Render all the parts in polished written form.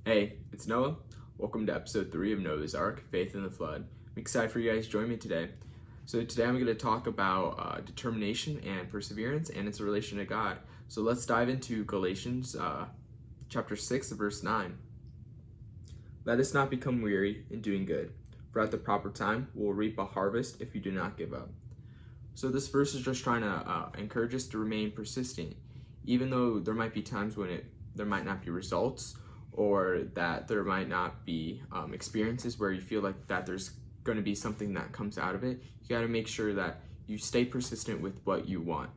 Hey, it's Noah. Welcome to episode 3 of Noah's Ark, Faith in the Flood. I'm excited for you guys to join me today. So today I'm going to talk about determination and perseverance and its relation to God. So let's dive into Galatians chapter 6, verse 9. Let us not become weary in doing good, for at the proper time we'll reap a harvest if we do not give up. So this verse is just trying to encourage us to remain persistent, even though there might be times when there might not be results, or that there might not be experiences where you feel like that there's going to be something that comes out of it. You got to make sure that you stay persistent with what you want.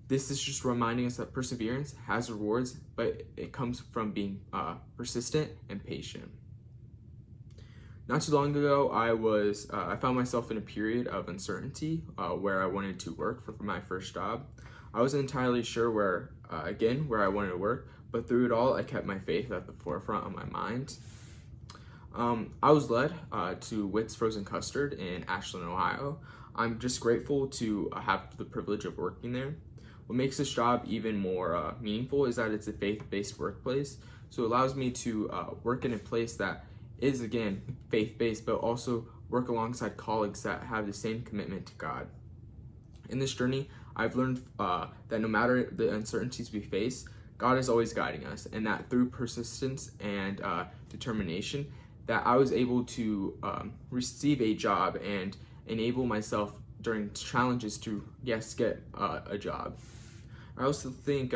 This is just reminding us that perseverance has rewards, but it comes from being persistent and patient. Not too long ago, I found myself in a period of uncertainty where I wanted to work for my first job. I wasn't entirely sure where I wanted to work, but through it all, I kept my faith at the forefront of my mind. I was led to Witt's Frozen Custard in Ashland, Ohio. I'm just grateful to have the privilege of working there. What makes this job even more meaningful is that it's a faith-based workplace, so it allows me to work in a place that is, again, faith-based, but also work alongside colleagues that have the same commitment to God. In this journey, I've learned that no matter the uncertainties we face, God is always guiding us, and that through persistence and determination, that I was able to receive a job and enable myself during challenges to, yes, get a job. I also think,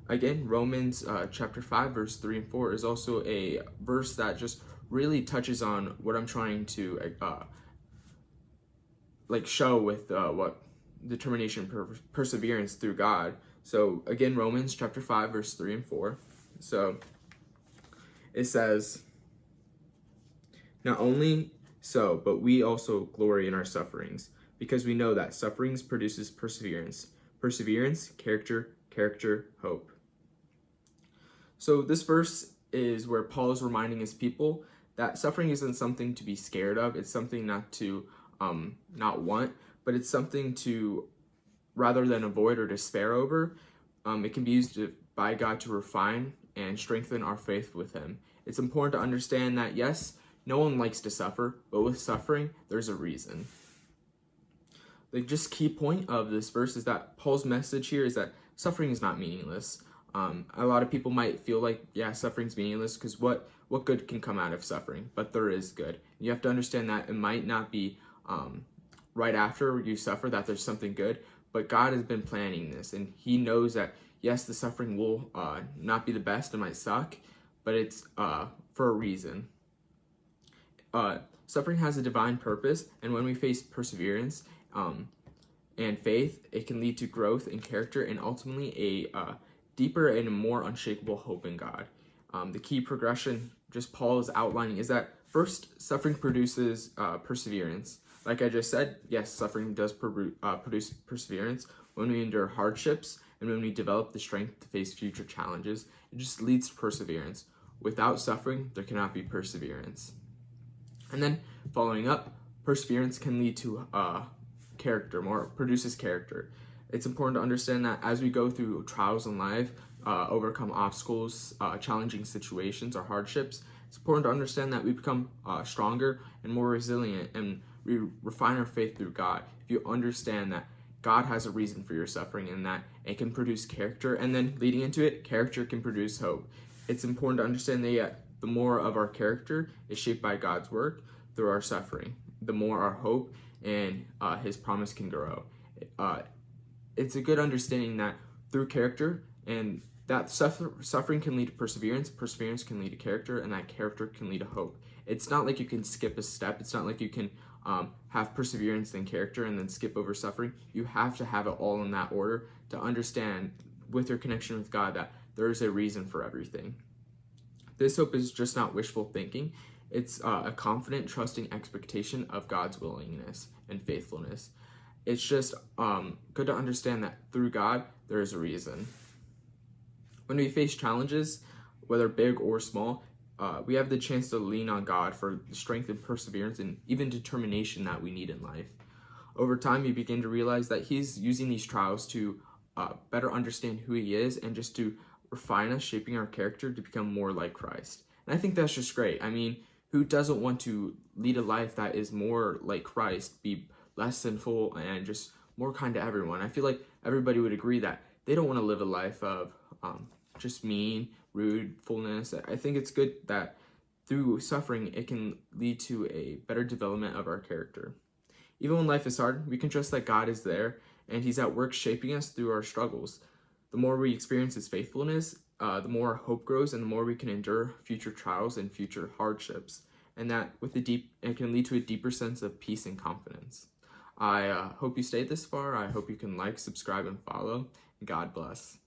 again, Romans chapter 5, verse 3 and 4 is also a verse that just really touches on what I'm trying to show with what determination, perseverance through God. So again, Romans chapter 5, verse 3 and 4. So it says, not only so, but we also glory in our sufferings, because we know that sufferings produces perseverance. Perseverance, character, hope. So this verse is where Paul is reminding his people that suffering isn't something to be scared of. It's something not to not want, but it's something to, rather than avoid or despair over. It can be used by God to refine and strengthen our faith with him. It's important to understand that, yes, no one likes to suffer, but with suffering, there's a reason. The just key point of this verse is that Paul's message here is that suffering is not meaningless. A lot of people might feel like, yeah, suffering's meaningless because what good can come out of suffering? But there is good. You have to understand that it might not be right after you suffer that there's something good, but God has been planning this, and he knows that, yes, the suffering will not be the best, it might suck, but it's for a reason. Suffering has a divine purpose, and when we face perseverance and faith, it can lead to growth in character and ultimately a deeper and more unshakable hope in God. The key progression, just Paul is outlining, is that first, suffering produces perseverance. Like I just said, yes, suffering does produce perseverance. When we endure hardships and when we develop the strength to face future challenges, it just leads to perseverance. Without suffering, there cannot be perseverance. And then following up, perseverance can lead to produces character. It's important to understand that as we go through trials in life, overcome obstacles, challenging situations or hardships, it's important to understand that we become stronger and more resilient, and we refine our faith through God. If you understand that God has a reason for your suffering and that it can produce character, and then leading into it, character can produce hope. It's important to understand that the more of our character is shaped by God's work through our suffering, the more our hope and his promise can grow. It's a good understanding that through character, and that suffering can lead to perseverance can lead to character, and that character can lead to hope. It's not like you can skip a step. It's not like you can have perseverance then character and then skip over suffering. You have to have it all in that order to understand with your connection with God that there is a reason for everything. This hope is just not wishful thinking. It's a confident, trusting expectation of God's willingness and faithfulness. It's just good to understand that through God, there is a reason. When we face challenges, whether big or small, we have the chance to lean on God for the strength and perseverance and even determination that we need in life. Over time, you begin to realize that he's using these trials to better understand who he is and just to refine us, shaping our character to become more like Christ. And I think that's just great. I mean, who doesn't want to lead a life that is more like Christ, be less sinful, and just more kind to everyone? I feel like everybody would agree that they don't want to live a life of just mean, rudefulness. I think it's good that through suffering, it can lead to a better development of our character. Even when life is hard, we can trust that God is there and He's at work shaping us through our struggles. The more we experience His faithfulness, the more our hope grows, and the more we can endure future trials and future hardships. And that it can lead to a deeper sense of peace and confidence. I hope you stayed this far. I hope you can like, subscribe, and follow. God bless.